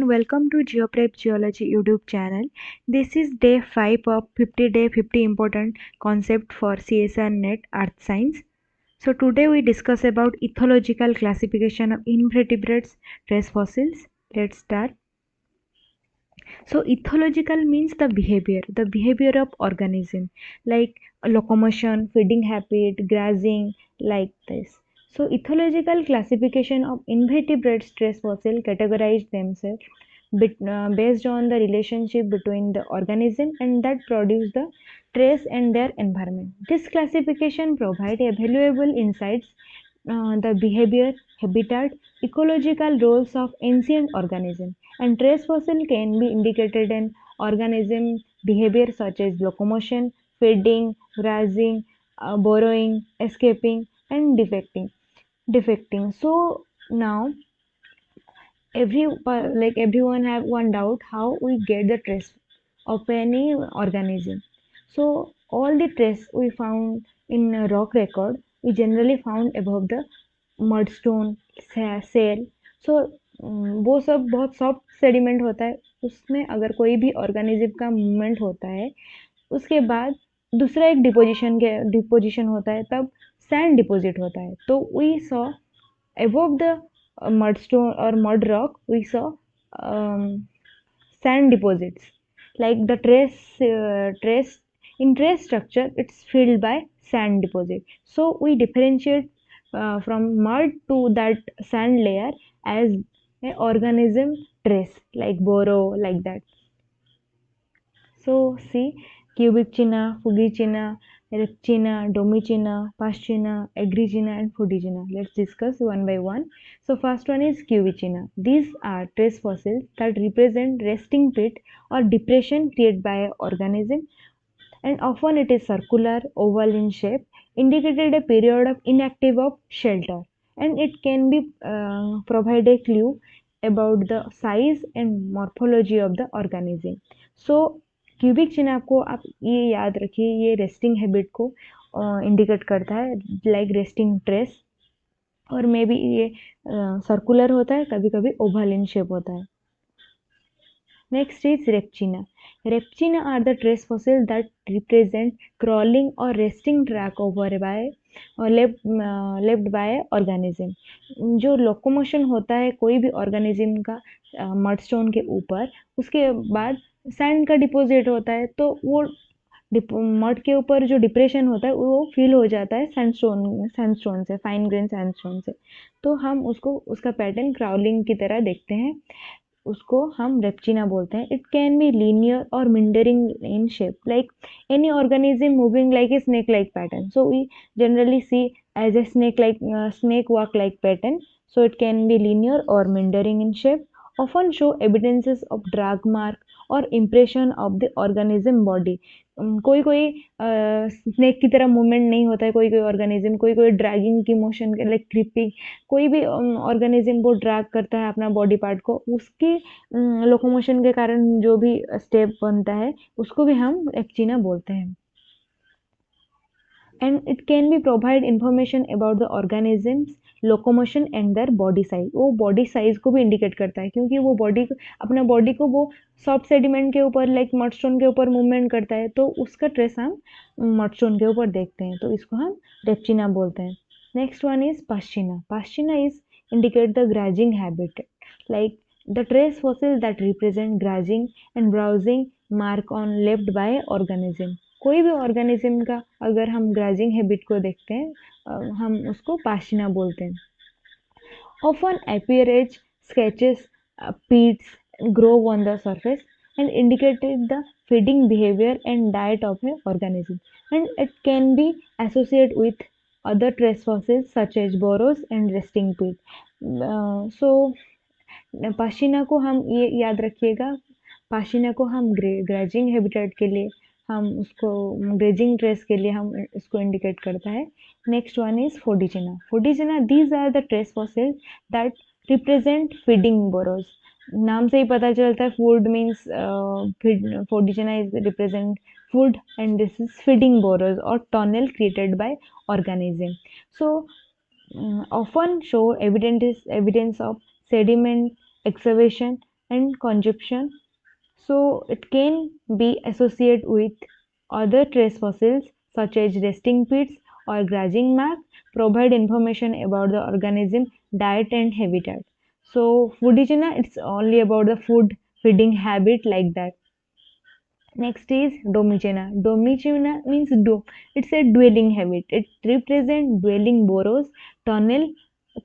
everyone, welcome to GeoPrep Geology YouTube channel. This is day 5 of 50 important concept for CSR Net Earth Science. So today we discuss about ethological classification of invertebrates, trace fossils. Let's start. So ethological means the behavior of organism, like locomotion, feeding habit, grazing, like this. So ethological classification of invertebrates trace fossil categorize themselves based on the relationship between the organism and that produce the trace and their environment. This classification provide a valuable insights the behavior, habitat, ecological roles of ancient organisms, and trace fossil can be indicated in organism behavior such as locomotion, feeding, grazing, burrowing, escaping, and defecting. So now everyone have one doubt how we get the trace of any organism. So all the trace we found in a rock record we generally found above the mudstone shale so वो सब बहुत soft sediment होता है उसमें अगर कोई भी organism का मूवमेंट होता है उसके बाद दूसरा एक डिपोजिशन होता है तब सैंड डिपोजिट होता है तो we saw above the mudstone or mud rock we saw sand deposits like the trace in trace structure it's filled by sand deposit so we differentiate from mud to that sand layer as a organism trace like burrow like that. So see Cubicina, Fugicina, Repchina, Domicina, Paschina, Agricina and Fudigina. Let's discuss one by one. So first one is Cubicina. These are trace fossils that represent resting pit or depression created by an organism and often it is circular, oval in shape, indicated a period of inactive of shelter and it can be provide a clue about the size and morphology of the organism. So cubic चिन्ह आपको आप ये याद रखिए ये resting habit को indicate करता है लाइक रेस्टिंग ट्रेस और मे बी ये सर्कुलर होता है कभी कभी ओवल इन शेप होता है. Next is Repchina. Repchina are the trace fossils that represent crawling or resting track over by or left by organism. जो लोकोमोशन होता है कोई भी ऑर्गेनिज्म का मडस्टोन के ऊपर उसके बाद सैंड का डिपोजिट होता है तो वो मड के ऊपर जो डिप्रेशन होता है वो फील हो जाता है सैंडस्टोन से फाइन ग्रेन सैंडस्टोन से तो हम उसको उसका पैटर्न क्राउलिंग की तरह देखते हैं उसको हम रेप्चिना बोलते हैं. इट कैन बी लीनियर और meandering in shape like any organism moving like a snake like pattern so we generally see as a snake walk like pattern so it can be linear or mindering in shape often show evidences of drag mark or impression of the organism body. कोई कोई snake की तरह movement नहीं होता है कोई कोई organism कोई ड्रैगिंग की मोशन लाइक क्रिपिंग कोई भी ऑर्गेनिज्म वो ड्रैग करता है अपना बॉडी पार्ट को उसकी लोकोमोशन के कारण जो भी स्टेप बनता है उसको भी हम एक्चिना बोलते हैं. And it can be provide information about the organisms locomotion and their body size. वो बॉडी साइज को भी इंडिकेट करता है क्योंकि वो अपना बॉडी को वो सॉफ्ट सेडिमेंट के ऊपर लाइक मडस्टोन के ऊपर मूवमेंट करता है तो उसका ट्रेस हम मडस्टोन के ऊपर देखते हैं तो इसको हम रेप्चिना बोलते हैं. Next one is pascichnia. Pascichnia is indicate the grazing habit like the trace fossil that represent grazing and browsing mark on left by organism. कोई भी ऑर्गेनिज्म का अगर हम ग्राजिंग हैबिट को देखते हैं हम उसको पाश्चिना बोलते हैं. Often appear as sketches pits grow on the surface and indicated the feeding behavior and diet of a organism and it can be associated with other trace fossils such as burrows and resting pit. So पाश्चिना को हम ये याद रखिएगा पाश्चिना को हम grazing habitat के लिए हम उसको ग्रेजिंग ट्रेस के लिए हम इसको इंडिकेट करता है. Next one is fodinichnia. Fodinichnia these are the trace fossils that represent feeding burrows. नाम से ही पता चलता है food means fodinichnia is represent food and this is feeding burrows or tunnel created by organism. So often show evidence of sediment excavation and conjunction. So it can be associated with other trace fossils such as resting pits or grazing mark, provide information about the organism diet and habitat. So foodogena, it's only about the food feeding habit like that. Next is domicena. Domicena means dome. It's a dwelling habit. It represents dwelling burrows, tunnel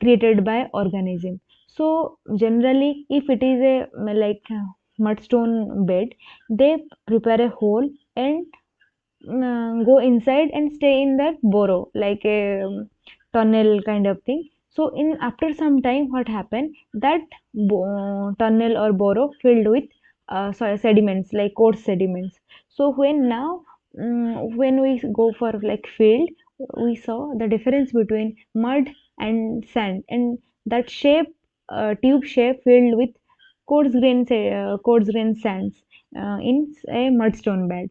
created by organism. So generally, if it is a mudstone bed, they prepare a hole and go inside and stay in that burrow like a tunnel kind of thing. So in after some time, what happened that tunnel or burrow filled with sediments like coarse sediments. So when we go for like field, we saw the difference between mud and sand, and that shape, tube shape filled with coarse grain sands in a mudstone bed.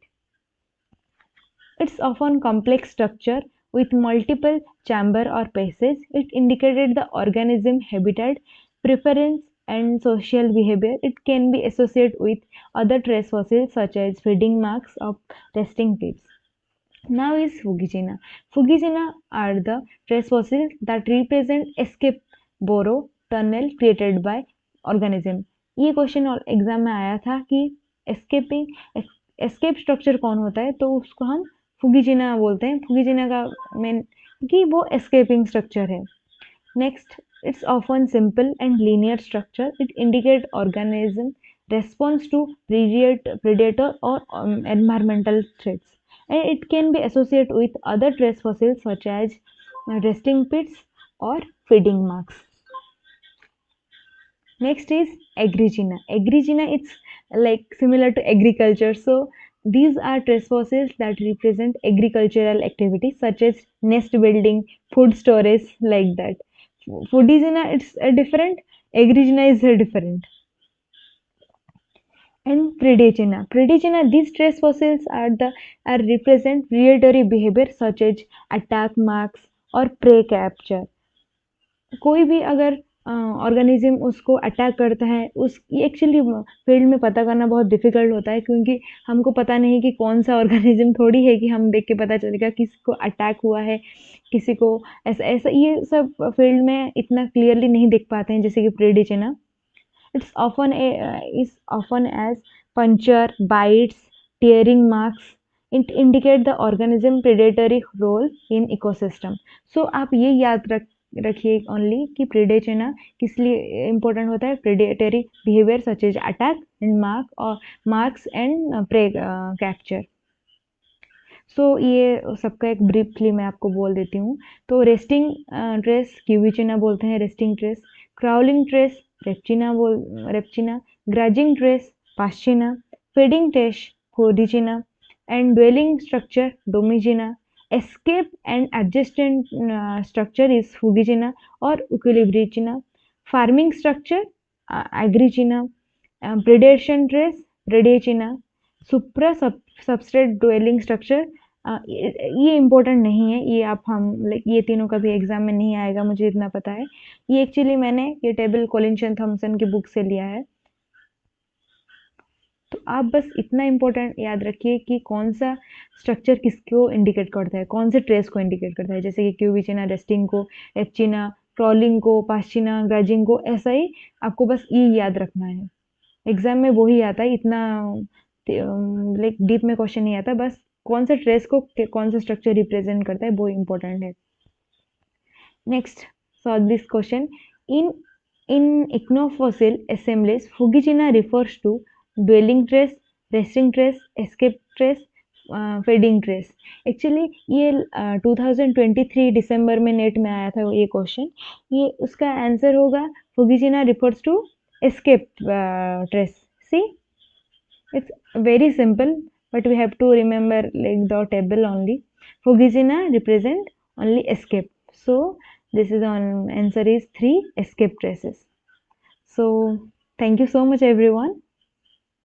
It's often complex structure with multiple chamber or passage. It indicated the organism habitat, preference, and social behavior. It can be associated with other trace fossils such as feeding marks of resting pits. Now is Fugicina. Fugicina are the trace fossils that represent escape burrow tunnel created by organism. ये question exam में आया था कि escaping escape structure कौन होता है, तो उसको हम फुगीजिना बोलते हैं. फुगीजिना का मेन कि वो एस्केपिंग स्ट्रक्चर है. Next, it's often simple and linear structure. It indicates organism response to predator or environmental threats. And it can be associated with other trace fossils such as resting pits or feeding marks. Next is Agrigena. Agrigena, it's like similar to agriculture. So these are trace fossils that represent agricultural activities such as nest building, food storage, like that. Foodizena, it's a different. Agrigena is a different. And Predagena. Predagena, these trace fossils are represent predatory behavior such as attack marks or prey capture. कोई भी अगर organism उसको attack करता है, उस actually field में पता करना बहुत डिफिकल्ट होता है, क्योंकि हमको पता नहीं कि कौन सा ऑर्गेनिज्म थोड़ी है कि हम देख के पता चलेगा किसी को अटैक हुआ है, किसी को ऐसा ऐसा. ये सब फील्ड में इतना क्लियरली नहीं देख पाते हैं जैसे कि praedichnia. It's often as puncture, bites, tearing marks. It indicate the organism predatory role in ecosystem. So आप ये याद रखिए ओनली कि प्रेडेचेना किस लिए इम्पोर्टेंट होता है. Predatory behaviour such as attack and marks and prey capture. So ये सबका एक ब्रीफली मैं आपको बोल देती हूँ. तो रेस्टिंग ट्रेस क्यूबिचेना बोलते हैं, resting trace. Crawling trace repichnia. Grazing trace pascichnia. Feeding trace fodinichnia. And dwelling structure domichnia. escape and adjacent structure is Fugicina or Equilibricina. Farming structure Agricina. Predation trace Predacina. supra substrate dwelling structure ये important नहीं है. ये आप हम like ये तीनों का भी एग्जाम में नहीं आएगा, मुझे इतना पता है. ये एक्चुअली मैंने ये टेबल कोलिंशन थॉमसन की बुक से लिया है. तो आप बस इतना इम्पोर्टेंट याद रखिए कि कौन सा स्ट्रक्चर किसको इंडिकेट करता है, कौन से ट्रेस को इंडिकेट करता है. जैसे कि क्यूबिचिना रेस्टिंग को, एप्चिना क्रॉलिंग को, पास्चिना ग्राजिंग को. ऐसा ही आपको बस ये याद रखना है. एग्जाम में वही आता है, इतना लाइक डीप में क्वेश्चन नहीं आता. बस कौन सा ट्रेस को कौन सा स्ट्रक्चर रिप्रेजेंट करता है वो इम्पोर्टेंट है. Next, solve this question. In ichnofossil assemblies, Fugicina refers to dwelling trace, resting trace, escape trace, feeding trace. Actually ये 2023 दिसंबर में नेट में आया था ये क्वेश्चन. ये उसका आंसर होगा Fugicina refers to escape trace. See, it's very simple, but we have to remember like the table only. Fugicina represent only escape. So this is on answer is 3 escape traces. So thank you so much everyone.